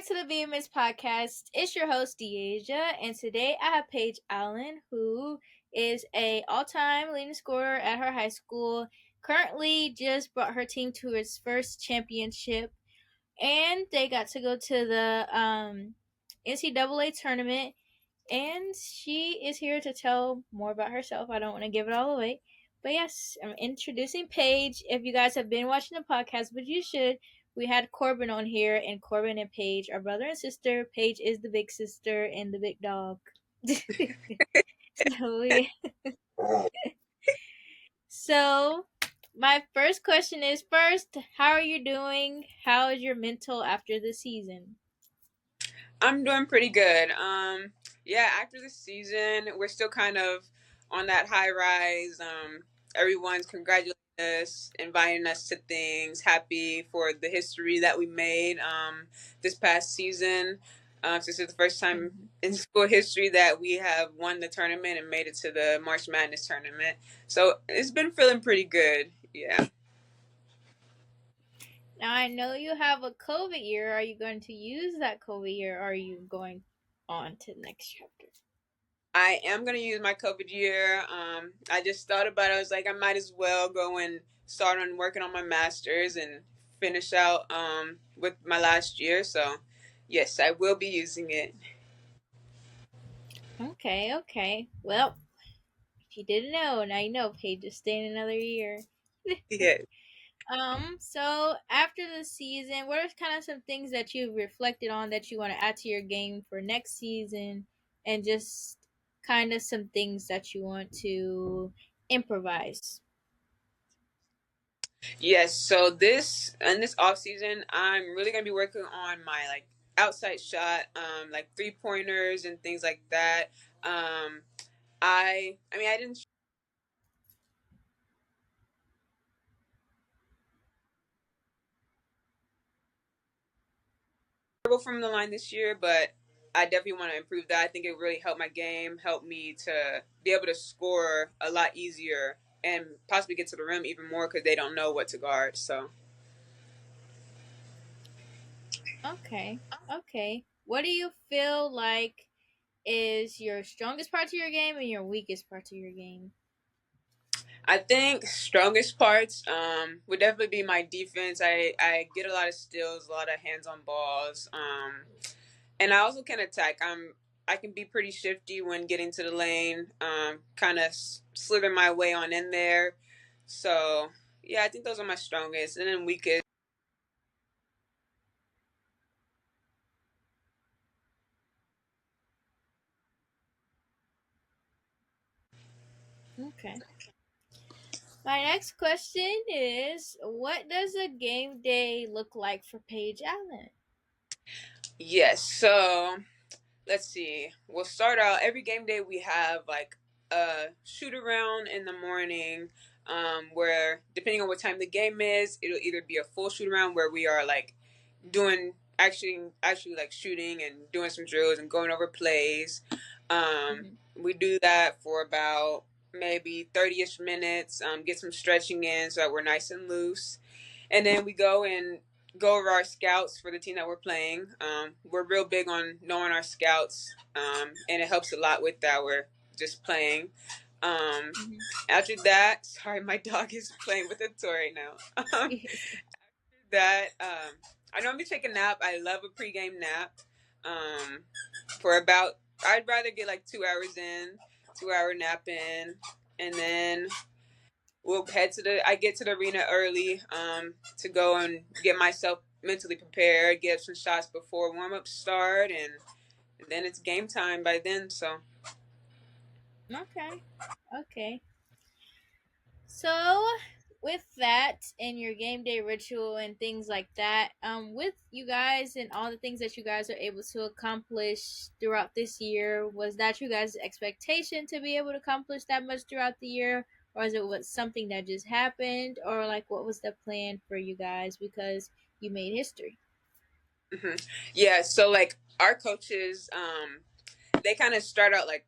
to the Vehemence podcast. It's your host, Deasia, and today I have Paige Allen, who is a all-time leading scorer at her high school. Currently, just brought her team to its first championship, and they got to go to the NCAA tournament. And she is here to tell more about herself. I don't want to give it all away. But yes, I'm introducing Paige. If you guys have been watching the podcast, which you should, we had Corbin on here, and Corbin and Paige are brother and sister. Paige is the big sister and the big dog. So, my first question is how are you doing? How is your mental after the season? I'm doing pretty good. After the season, we're still kind of on that high rise. Everyone's congratulating us, inviting us to things, happy for the history that we made this past season. This is the first time in school history that we have won the tournament and made it to the March Madness tournament. So it's been feeling pretty good. Yeah. Now, I know you have a COVID year. Are you going to use that COVID year, or are you going on to the next chapter? I am going to use my COVID year. I just thought about it. I was like, I might as well go and start on working on my master's and finish out with my last year. So, yes, I will be using it. Okay. Well, if you didn't know, now you know. Paige is staying another year. Yeah. So after the season, what are kind of some things that you've reflected on that you want to add to your game for next season, and just kind of some things that you want to improvise? Yes. So this off season, I'm really gonna be working on my outside shot, like 3-pointers and things like that. I didn't from the line this year, but I definitely want to improve that. I think it really helped my game, helped me to be able to score a lot easier and possibly get to the rim even more because they don't know what to guard. So, Okay. What do you feel like is your strongest part to your game and your weakest part to your game? I think strongest parts would definitely be my defense. I get a lot of steals, a lot of hands on balls, and I also can attack. I can be pretty shifty when getting to the lane, kind of slither my way on in there. So yeah, I think those are my strongest, and then weakest. Okay. My next question is, what does a game day look like for Paige Allen? Yes. So let's see. We'll start out every game day. We have like a shoot around in the morning, where depending on what time the game is, it'll either be a full shoot around where we are like doing actually like shooting and doing some drills and going over plays. We do that for about maybe 30ish minutes. Get some stretching in so that we're nice and loose, and then we go over our scouts for the team that we're playing. We're real big on knowing our scouts, and it helps a lot with that. We're just playing. After that, sorry, my dog is playing with a toy right now. I normally take a nap. I love a pregame nap. For about, I'd rather get like 2 hours in, 2 hour nap in, and then we'll I get to the arena early to go and get myself mentally prepared, get some shots before warm up start, and then it's game time by then. So Okay. So, with that and your game day ritual and things like that, with you guys and all the things that you guys are able to accomplish throughout this year, was that you guys' expectation to be able to accomplish that much throughout the year? Or is it something that just happened? Or, like, what was the plan for you guys because you made history? yeah, so like our coaches, they kind of start out like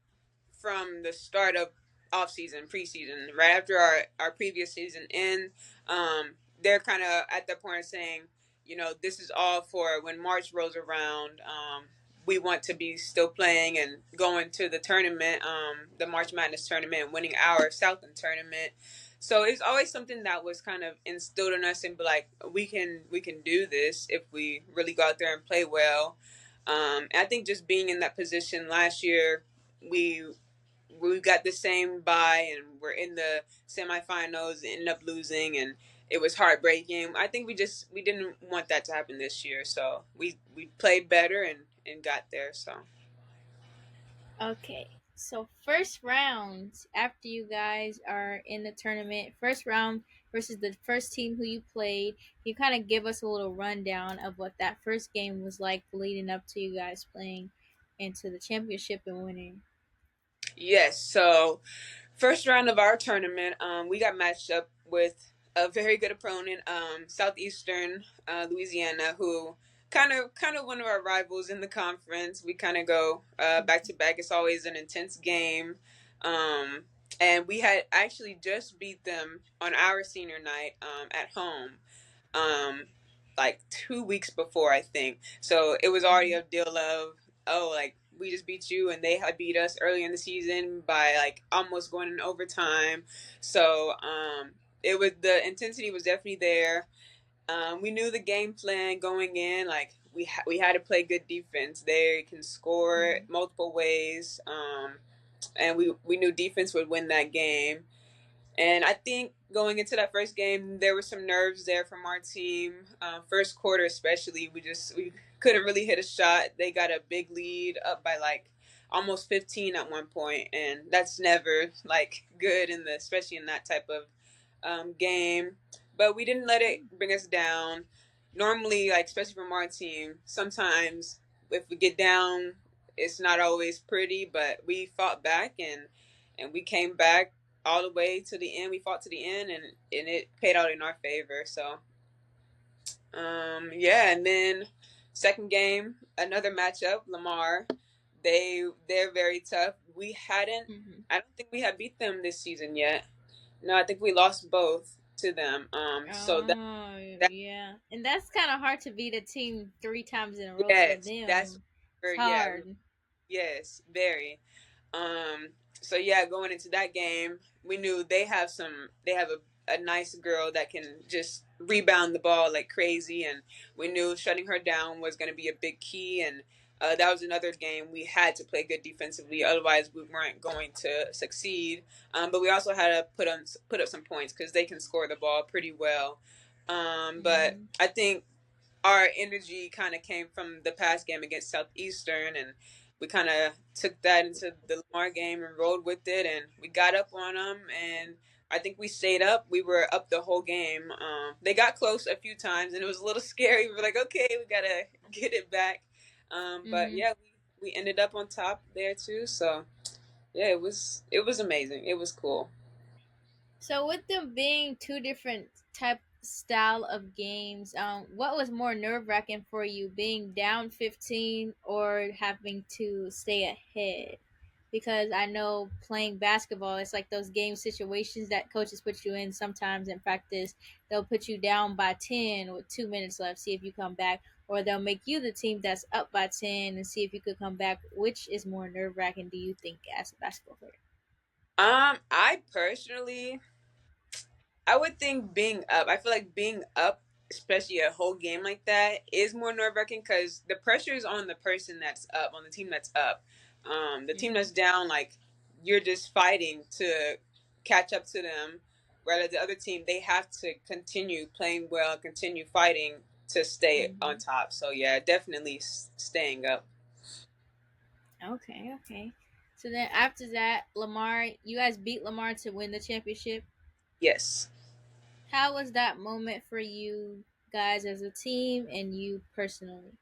from the start of off season, preseason, right after our previous season in. They're kind of at that point saying, this is all for when March rolls around. We want to be still playing and going to the tournament, the March Madness tournament, winning our Southland tournament. So it's always something that was kind of instilled in us, and be like, we can do this if we really go out there and play well. And I think just being in that position last year, we we got the same bye, and we're in the semifinals, ended up losing, and it was heartbreaking. I think we didn't want that to happen this year, so we played better and got there. So Okay. So first round after you guys are in the tournament, first round versus the first team who you played, you kind of give us a little rundown of what that first game was like leading up to you guys playing into the championship and winning. yes, so first round of our tournament, we got matched up with a very good opponent, Southeastern Louisiana, who kind of one of our rivals in the conference. We kind of go back to back. It's always an intense game, um, and we had actually just beat them on our senior night at home, um, like 2 weeks before, I think. So it was already Mm-hmm. a deal of, oh, like we just beat you, and they had beat us early in the season by like almost going in overtime. So the intensity was definitely there. We knew the game plan going in. Like we had to play good defense. They can score Mm-hmm. multiple ways, and we knew defense would win that game. And I think going into that first game, there were some nerves there from our team. First quarter, especially, we couldn't really hit a shot. They got a big lead, up by like almost 15 at one point, and that's never like good especially in that type of game. But we didn't let it bring us down. Normally, like especially from our team, sometimes if we get down, it's not always pretty. But we fought back, and we came back all the way to the end. We fought to the end, and it paid out in our favor. So yeah, and then second game, another matchup, Lamar. They're very tough. We hadn't. Mm-hmm. I don't think we had beat them this season yet. No, I think we lost both to them. So Oh, that yeah. And that's kind of hard to beat a team three times in a row for yes, that's them. It's yeah, hard. yes, very. Um, so yeah, going into that game, we knew they have a nice girl that can just rebound the ball like crazy, and we knew shutting her down was going to be a big key. And that was another game we had to play good defensively, otherwise we weren't going to succeed. But we also had to put up some points because they can score the ball pretty well. But Mm-hmm. I think our energy kind of came from the past game against Southeastern, and we kind of took that into the Lamar game and rolled with it, and we got up on them, and I think we stayed up. We were up the whole game. They got close a few times, and it was a little scary. We were like, okay, we gotta get it back. But Mm-hmm. yeah, we ended up on top there too. So yeah, it was amazing. It was cool. So with them being two different type style of games, what was more nerve wracking for you, being down 15 or having to stay ahead? Because I know playing basketball, it's like those game situations that coaches put you in sometimes in practice. They'll put you down by 10 with 2 minutes left, see if you come back, or they'll make you the team that's up by 10 and see if you could come back. Which is more nerve wracking, do you think, as a basketball player? I personally I would think being up. I feel like being up, especially a whole game like that, is more nerve wracking because the pressure is on the person that's up, on the team that's up. The team Mm-hmm. that's down, like you're just fighting to catch up to them. Whereas the other team, they have to continue playing well, continue fighting to stay on Mm-hmm. top. So yeah, definitely staying up. Okay, okay. So then after that, Lamar, you guys beat Lamar to win the championship. Yes. How was that moment for you guys as a team and you personally?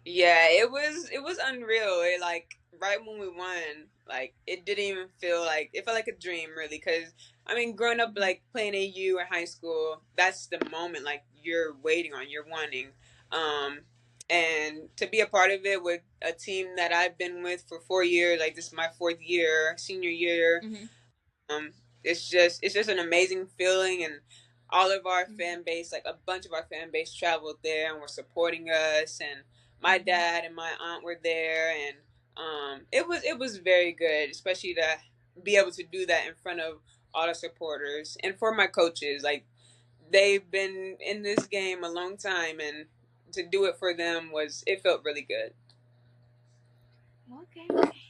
Yeah, it was unreal. It like right when we won, like it didn't even feel like it felt like a dream really. Cause I mean, growing up Mm-hmm. like playing AU or high school, that's the moment like you're waiting on, you're wanting, um, and to be a part of it with a team that I've been with for 4 years, like this is my fourth year, senior year. Mm-hmm. Um, it's just an amazing feeling, and all of our Mhm. fan base, like a bunch of our fan base, traveled there and were supporting us. And my Mhm. dad and my aunt were there, and it was very good, especially to be able to do that in front of all the supporters and for my coaches. Like they've been in this game a long time, and to do it for them was it felt really good. Okay, okay.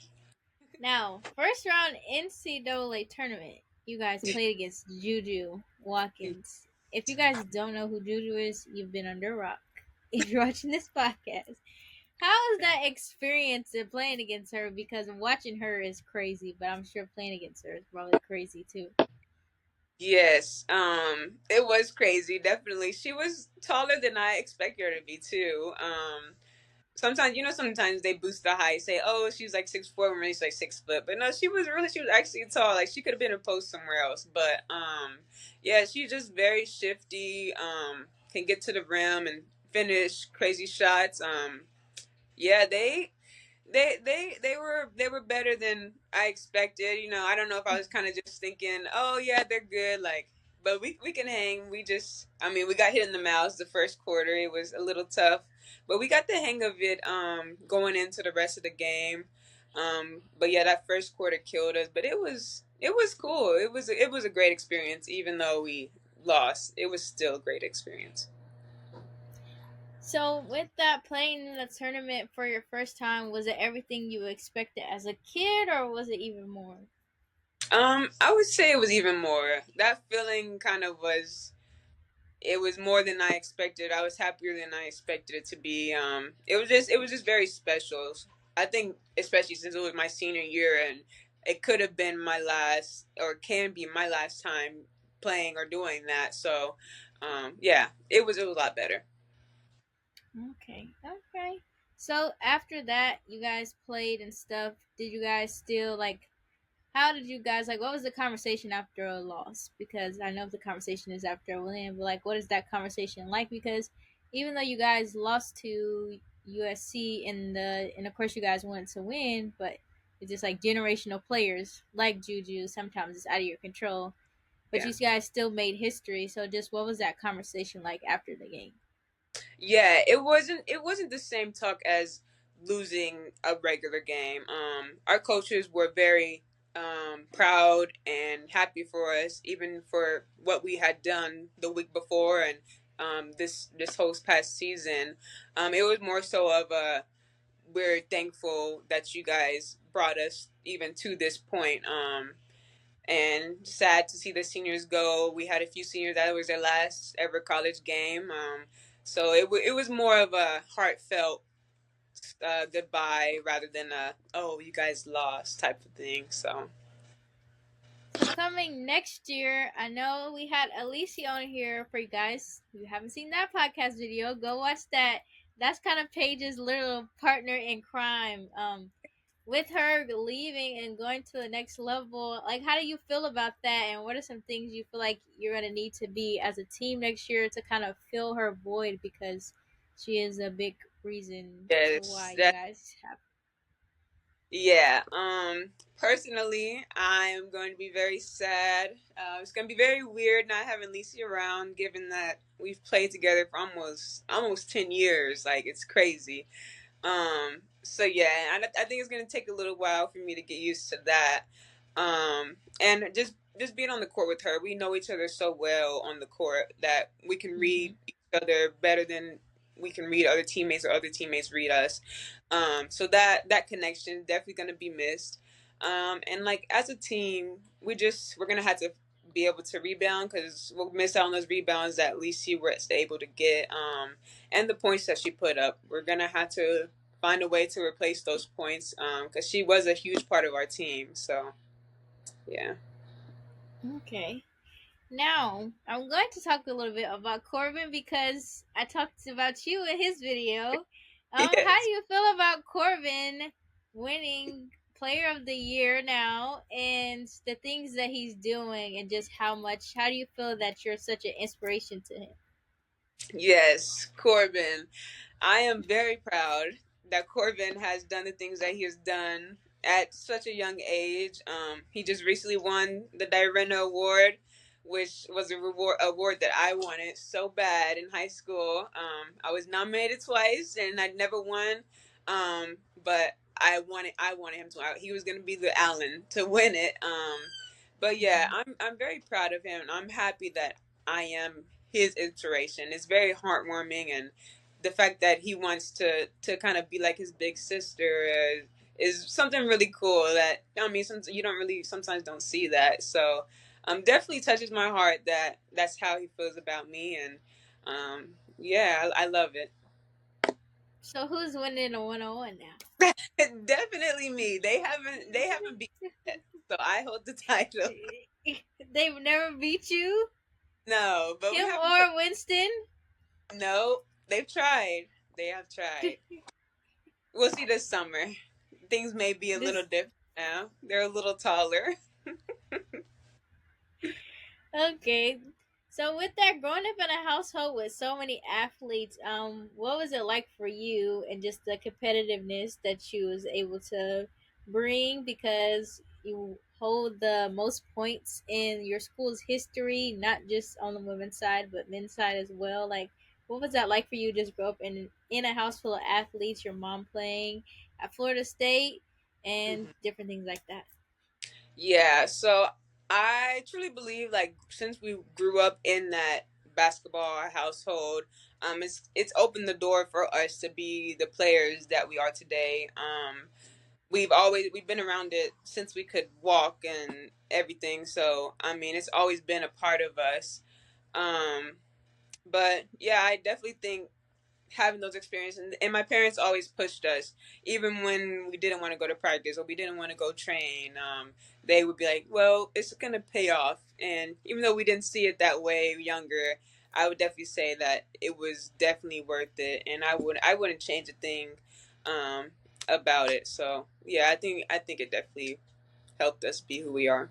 Now, first round NCAA tournament, you guys played against Juju Watkins. If you guys don't know who Juju is, you've been under a rock. If you're watching this podcast, how was that experience of playing against her? Because watching her is crazy, but I'm sure playing against her is probably crazy too. Yes, it was crazy. Definitely, she was taller than I expected her to be too. Sometimes sometimes they boost the height, say, "Oh, she's like 6'4" when she's like 6 foot," but no, she was actually tall. Like she could have been a post somewhere else, but yeah, she's just very shifty. Can get to the rim and finish crazy shots. Yeah, they were better than I expected. I don't know if I was kind of just thinking, oh yeah, they're good, like, but we can hang. I mean, we got hit in the mouths the first quarter. It was a little tough, but we got the hang of it going into the rest of the game. But yeah, that first quarter killed us, but it was cool. It was a great experience, even though we lost. It was still a great experience. So, with that playing in the tournament for your first time, was it everything you expected as a kid, or was it even more? I would say it was even more. That feeling kind of was it was more than I expected. I was happier than I expected it to be. It was just very special. I think especially since it was my senior year and it could have been my last or can be my last time playing or doing that. So yeah, it was a lot better. Okay, okay. So after that, you guys played and stuff. Did you guys still like? How did you guys like? What was the conversation after a loss? Because I know the conversation is after a win, but like, what is that conversation like? Because even though you guys lost to USC and of course you guys wanted to win, but it's just like generational players like Juju. Sometimes it's out of your control, but Yeah. you guys still made history. So just what was that conversation like after the game? Yeah, it wasn't the same talk as losing a regular game. Our coaches were very proud and happy for us, even for what we had done the week before and this whole past season. It was more so of a we're thankful that you guys brought us even to this point. And sad to see the seniors go. We had a few seniors that was their last ever college game. So it was more of a heartfelt goodbye rather than a oh you guys lost type of thing. So So coming next year, I know we had Alicia on here for you guys. If you haven't seen that podcast video, go watch that. That's kind of Paige's little partner in crime. With her leaving and going to the next level, like how do you feel about that? And what are some things you feel like you're gonna need to be as a team next year to kind of fill her void because she is a big reason to why yes, you that guys have. yeah. Personally, I am going to be very sad. It's going to be very weird not having Lisa around, given that we've played together for almost 10 years. Like it's crazy. So yeah, I think it's gonna take a little while for me to get used to that. And just being on the court with her, we know each other so well on the court that we can Mm-hmm. read each other better than we can read other teammates or other teammates read us. So that connection is definitely gonna be missed. And like as a team, we're gonna have to be able to rebound because we'll miss out on those rebounds that at least she was able to get. And the points that she put up, we're gonna have to find a way to replace those points because she was a huge part of our team. So yeah. Okay. Now, I'm going to talk a little bit about Corbin because I talked about you in his video. How do Yes. you feel about Corbin winning Player of the Year now and the things that he's doing and just how do you feel that you're such an inspiration to him? Yes, Corbin. I am very proud that Corbin has done the things that he has done at such a young age. He just recently won the Dyrena Award, which was a award that I wanted so bad in high school. I was nominated twice and I never won. But I wanted him to. He was going to be the Allen to win it. But yeah, Mhm. I'm very proud of him. I'm happy that I am his inspiration. It's very heartwarming, and the fact that he wants to kind of be like his big sister is something really cool. That I mean, you don't really sometimes don't see that. So definitely touches my heart that that's how he feels about me, and yeah, I love it. So who's winning a 101 now? Definitely me. They haven't beat me yet, so I hold the title. They've never beat you? No, but we Him haven't put. or Winston? No, they've tried. They have tried. We'll see this summer. Things may be a little This different now. They're a little taller. Okay. So with that, growing up in a household with so many athletes, what was it like for you and just the competitiveness that you was able to bring because you hold the most points in your school's history, not just on the women's side but men's side as well. Like, what was that like for you? Just grow up in a house full of athletes, your mom playing at Florida State, and Mhm. different things like that. Yeah, so I truly believe like since we grew up in that basketball household, it's opened the door for us to be the players that we are today. We've been around it since we could walk and everything. So I mean, it's always been a part of us. Um, but yeah, I definitely think having those experiences, and my parents always pushed us even when we didn't want to go to practice or we didn't want to go train. They would be like, well, it's gonna pay off, and even though we didn't see it that way younger, I would definitely say that it was definitely worth it, and I wouldn't change a thing um, about it. So yeah, I think it definitely helped us be who we are.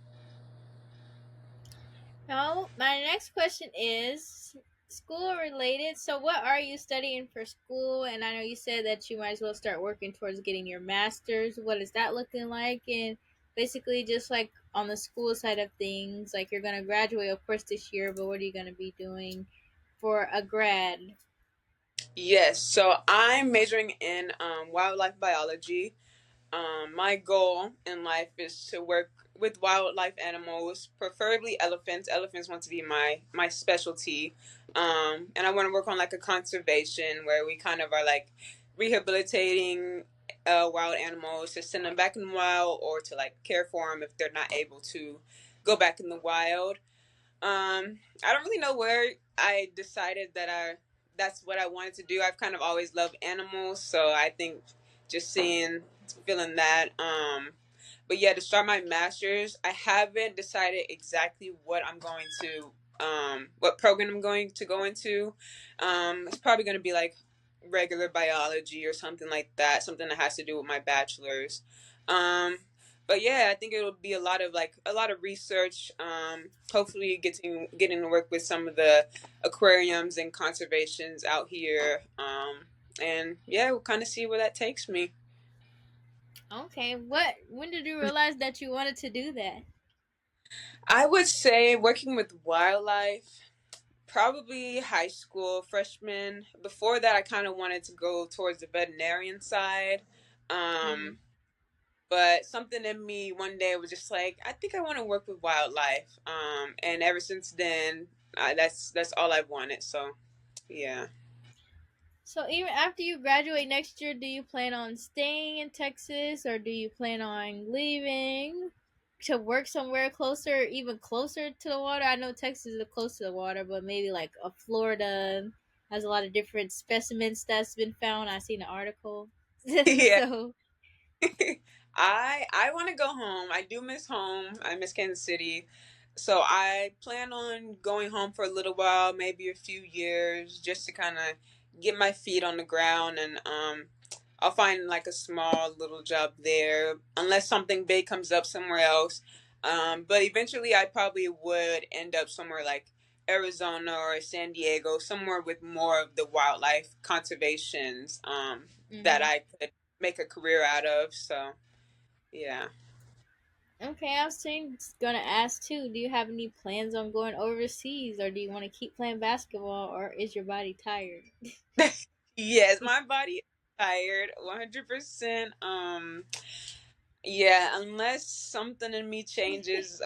Now, my next question is school related. So, what are you studying for school? And I know you said that you might as well start working towards getting your master's. What is that looking like? And basically, just like on the school side of things, like you're going to graduate, of course, this year, but what are you going to be doing for a grad? Yes, so I'm majoring in wildlife biology. My goal in life is to work with wildlife animals, preferably elephants. Elephants want to be my specialty, and I want to work on like a conservation where we kind of are like rehabilitating wild animals to send them back in the wild or to like care for them if they're not able to go back in the wild. I don't really know where I decided that that's what I wanted to do. I've kind of always loved animals, so I think just feeling that. But yeah, to start my master's, I haven't decided exactly what program I'm going to go into. It's probably going to be like regular biology or something like that, something that has to do with my bachelor's. Um, but yeah, I think it'll be a lot of research. Hopefully, getting to work with some of the aquariums and conservations out here. And yeah, we'll kind of see where that takes me. Okay, when did you realize that you wanted to do that? I would say working with wildlife, probably high school freshman. Before that, I kind of wanted to go towards the veterinarian side. Mm. Um, but something in me one day was just like, I think I want to work with wildlife. And ever since then, that's all I've wanted. So yeah. So even after you graduate next year, do you plan on staying in Texas or do you plan on leaving to work somewhere closer, even closer to the water? I know Texas is close to the water, but maybe like a Florida has a lot of different specimens that's been found. I seen an article. Yeah. So, I want to go home. I do miss home. I miss Kansas City. So I plan on going home for a little while, maybe a few years, just to kind of get my feet on the ground, and I'll find like a small little job there unless something big comes up somewhere else. But eventually I probably would end up somewhere like Arizona or San Diego, somewhere with more of the wildlife conservations that hmm I could make a career out of. So yeah. Okay, I was gonna ask too. Do you have any plans on going overseas, or do you want to keep playing basketball, or is your body tired? Yes, my body is tired, 100%. Yeah, unless something in me changes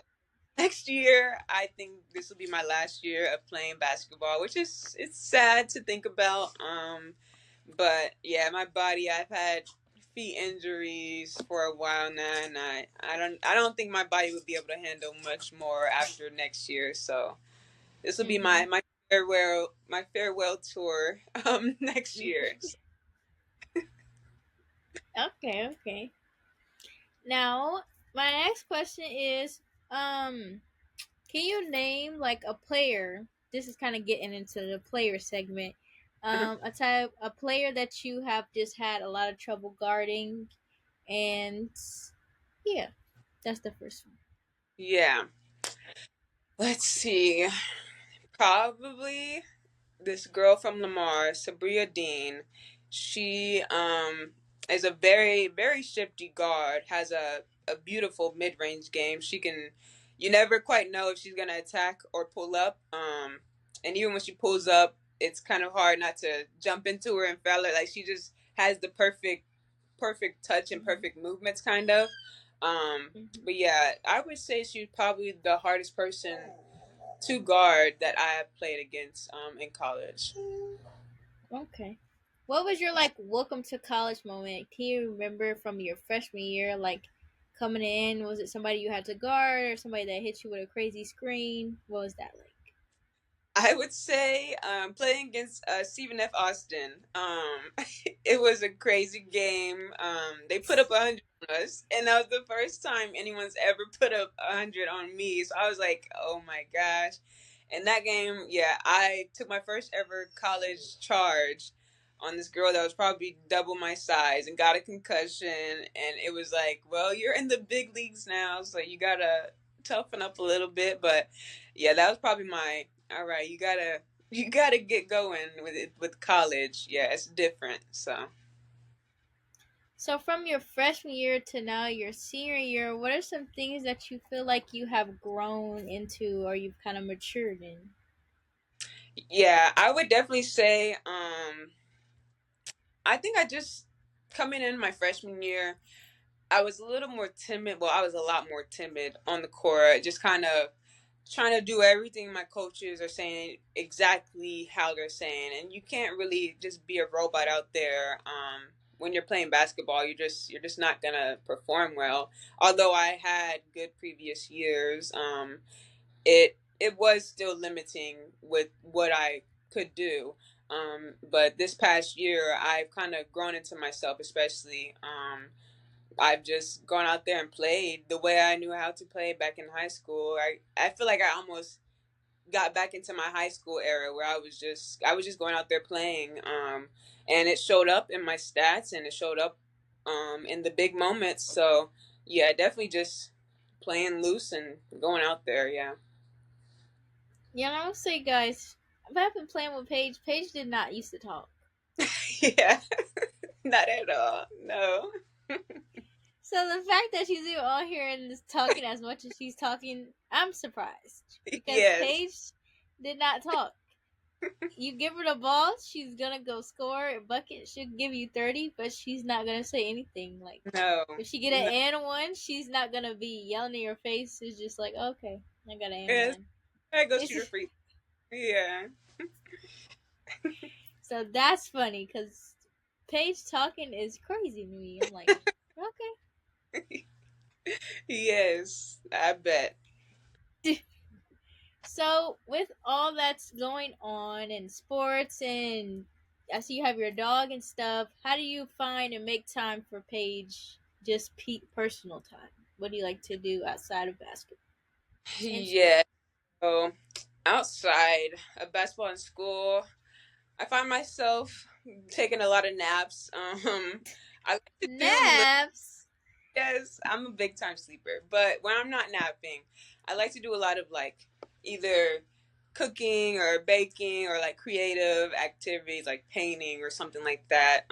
next year, I think this will be my last year of playing basketball, which is it's sad to think about. But yeah, my body, I've had feet injuries for a while now, and I don't think my body would be able to handle much more after next year. So this will be Mm-hmm. my farewell tour next year. Okay, okay. Now, my next question is, can you name like a player? This is kind of getting into the player segment. A player that you have just had a lot of trouble guarding, and yeah, that's the first one. Yeah. Let's see. Probably this girl from Lamar, Sabria Dean. She is a very very shifty guard. Has a beautiful mid range game. She can. You never quite know if she's gonna attack or pull up. And even when she pulls up, it's kind of hard not to jump into her and foul her. Like she just has the perfect touch and Mm-hmm. perfect movements, kind of. Mm-hmm. But yeah, I would say she's probably the hardest person to guard that I have played against in college. Okay. What was your like welcome to college moment? Can you remember from your freshman year, like coming in? Was it somebody you had to guard or somebody that hit you with a crazy screen? What was that like? I would say playing against Stephen F. Austin. It was a crazy game. They put up 100 on us, and that was the first time anyone's ever put up 100 on me. So I was like, "Oh my gosh!" And that game, yeah, I took my first ever college charge on this girl that was probably double my size and got a concussion. And it was like, "Well, you're in the big leagues now, so you gotta toughen up a little bit." But yeah, that was probably my all right, you gotta get going with it with college. Yeah, it's different. So So from your freshman year to now your senior year, what are some things that you feel like you have grown into or you've kind of matured in? yeah, I would definitely say I think I just coming in my freshman year, I was a little more timid. Well, I was a lot more timid on the court, just kind of trying to do everything my coaches are saying exactly how they're saying, and you can't really just be a robot out there. When you're playing basketball, you're just not gonna perform well. Although I had good previous years, it was still limiting with what I could do. But this past year, I've kind of grown into myself, especially. I've just gone out there and played the way I knew how to play back in high school. I feel like I almost got back into my high school era where I was just going out there playing, and it showed up in my stats and it showed up in the big moments. So yeah, definitely just playing loose and going out there. Yeah, Yeah, and I will say, guys, I've been playing with Paige. Paige did not used to talk. yeah, not at all. No. So the fact that she's even on here and is talking as much as she's talking, I'm surprised because Yes. Paige did not talk. You give her the ball, she's gonna go score a bucket. She'll give you 30, but she's not gonna say anything. Like No. if she get No. an and one, she's not gonna be yelling in your face. It's just like okay, I got an and Yes. one. I go It's shoot a just, free. Yeah. so that's funny because Paige talking is crazy to me. I'm like Yes, I bet. okay. So, with all that's going on in sports, and I see you have your dog and stuff, how do you find and make time for Paige just personal time? What do you like to do outside of basketball and school? Yeah. So outside of basketball in school, I find myself taking a lot of naps. I like to do Naps? yes, I'm a big time sleeper, but when I'm not napping, I like to do a lot of like either cooking or baking or like creative activities like painting or something like that.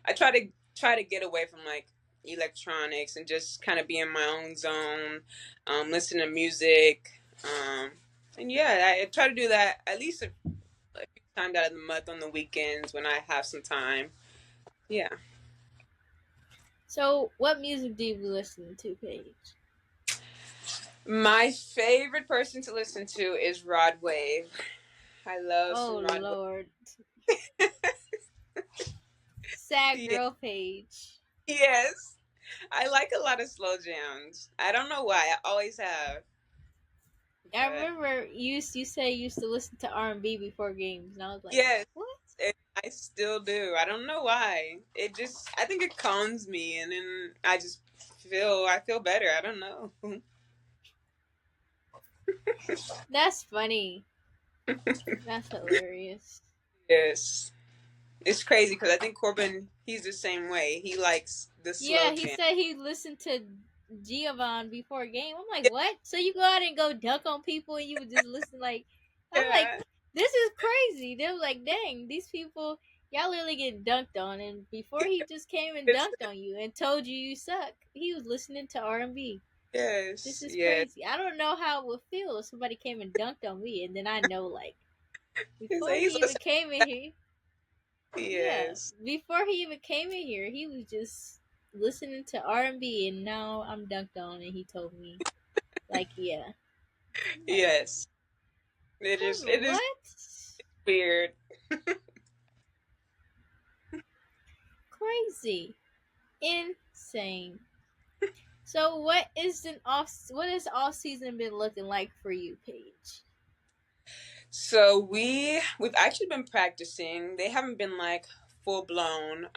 I try to get away from like electronics and just kind of be in my own zone, listen to music. And yeah, I try to do that at least a few times out of the month on the weekends when I have some time. Yeah. So, what music do you listen to, Paige? My favorite person to listen to is Rod Wave. I love Oh some Rod Lord, Wave. sad Yeah. girl Paige. Yes. I like a lot of slow jams. I don't know why. I always have. I But remember you say you used to listen to R&B before games, and I was like, yes, what? and I still do. I don't know why. I think it calms me and then I feel better. I don't know. That's funny. That's hilarious. Yes. It's crazy because I think Corbin, he's the same way. He likes the Yeah, slow he jam. said he listened to Giovanni before a game. I'm like, what? So you go out and go dunk on people and you would just listen like I'm like, Yeah. this is crazy. They were like, dang, these people y'all literally get dunked on and before he just came and It's, dunked on you and told you you suck, he was listening to R&B. This yes. is Yes. crazy. I don't know how it would feel if somebody came and dunked on me and then I know like before He's he even listening. came in here, yeah, Yes. before he even came in here, he was just listening to R&B, and now I'm dunked on, and he told me, like, yeah, like, Yes. It is what? weird. Crazy, insane. So, what has off season been looking like for you, Paige? So we've actually been practicing. They haven't been like full blown,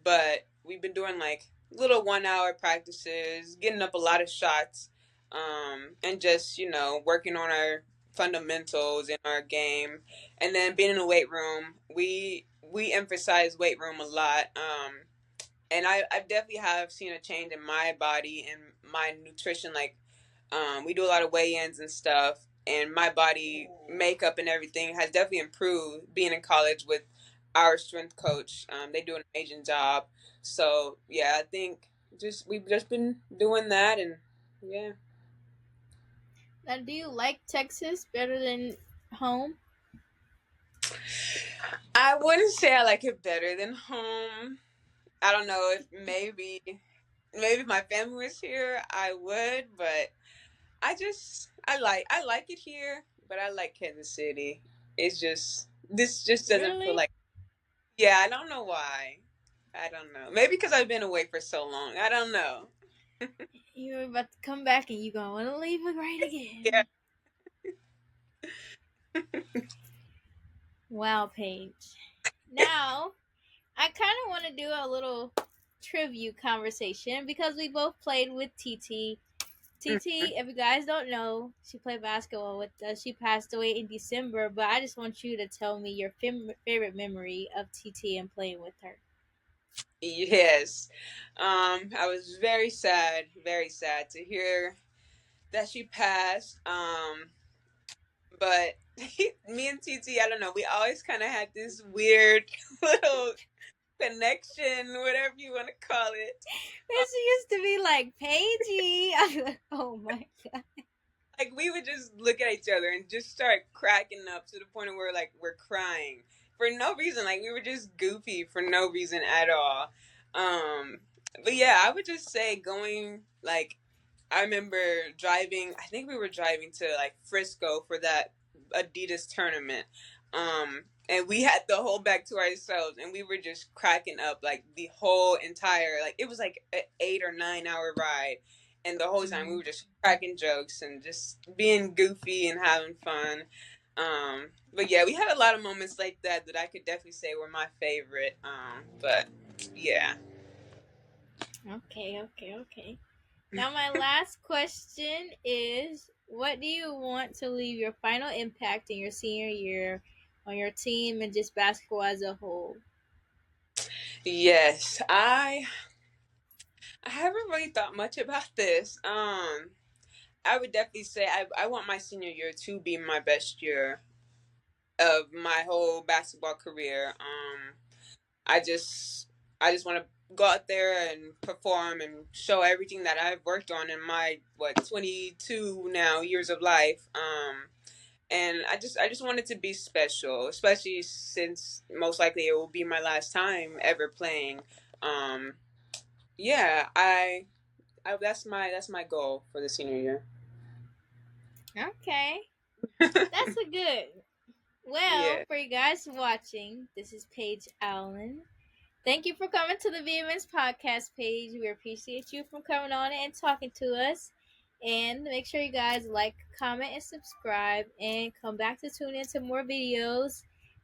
but we've been doing like little 1 hour practices, getting up a lot of shots, and just working on our fundamentals in our game, and then being in the weight room. We emphasize weight room a lot, and I definitely have seen a change in my body and my nutrition. Like we do a lot of weigh-ins and stuff, and my body makeup and everything has definitely improved being in college with our strength coach. They do an amazing job. So yeah, I think just we've just been doing that, and yeah. Now, do you like Texas better than home? I wouldn't say I like it better than home. I don't know if maybe if my family was here, I would, but I like it here, but I like Kansas City. It's just this just doesn't feel Really? like. Yeah, I don't know why. I don't know. Maybe because I've been away for so long. I don't know. You're about to come back and you gonna want to leave it right Yeah. again. Wow, Paige. Now, I kind of want to do a little trivia conversation because we both played with TT. TT, if you guys don't know, she played basketball with us. She passed away in December, but I just want you to tell me your favorite memory of TT and playing with her. Yes. I was very sad to hear that she passed. But me and TT, I don't know, we always kind of had this weird little connection, whatever you want to call it. And she used to be like, Paigey. I'm like, oh my god. Like we would just look at each other and just start cracking up to the point of where like we're crying for no reason. Like we were just goofy for no reason at all. Um, but yeah, I would just say going like I remember driving. I think we were driving to like Frisco for that Adidas tournament. And we had the whole back to ourselves, and we were just cracking up like the whole entire like it was like an 8 or 9 hour ride, and the whole time we Mm. were just cracking jokes and just being goofy and having fun. But yeah, we had a lot of moments like that that I could definitely say were my favorite. But yeah. Okay, okay, okay. Now, my last question is what do you want to leave your final impact in your senior year on your team and just basketball as a whole? Yes, I haven't really thought much about this. I would definitely say I want my senior year to be my best year of my whole basketball career. I just want to go out there and perform and show everything that I've worked on in my 22 now years of life. And I just want it to be special, especially since most likely it will be my last time ever playing. Um, yeah, I that's my goal for the senior year. Okay, that's a good. Well, Yeah. for you guys watching, this is Paige Allen. Thank you for coming to the Vehemence podcast page. We appreciate you for coming on and talking to us. And make sure you guys like, comment, and subscribe. And come back to tune into more videos.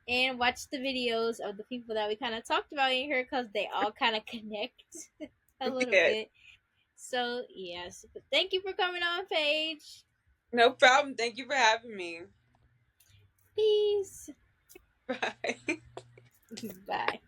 And watch the videos of the people that we kind of talked about in here because they all kind of connect a little Yeah. bit. So, yes. But thank you for coming on, Paige. No problem. Thank you for having me. Peace. Bye. Bye.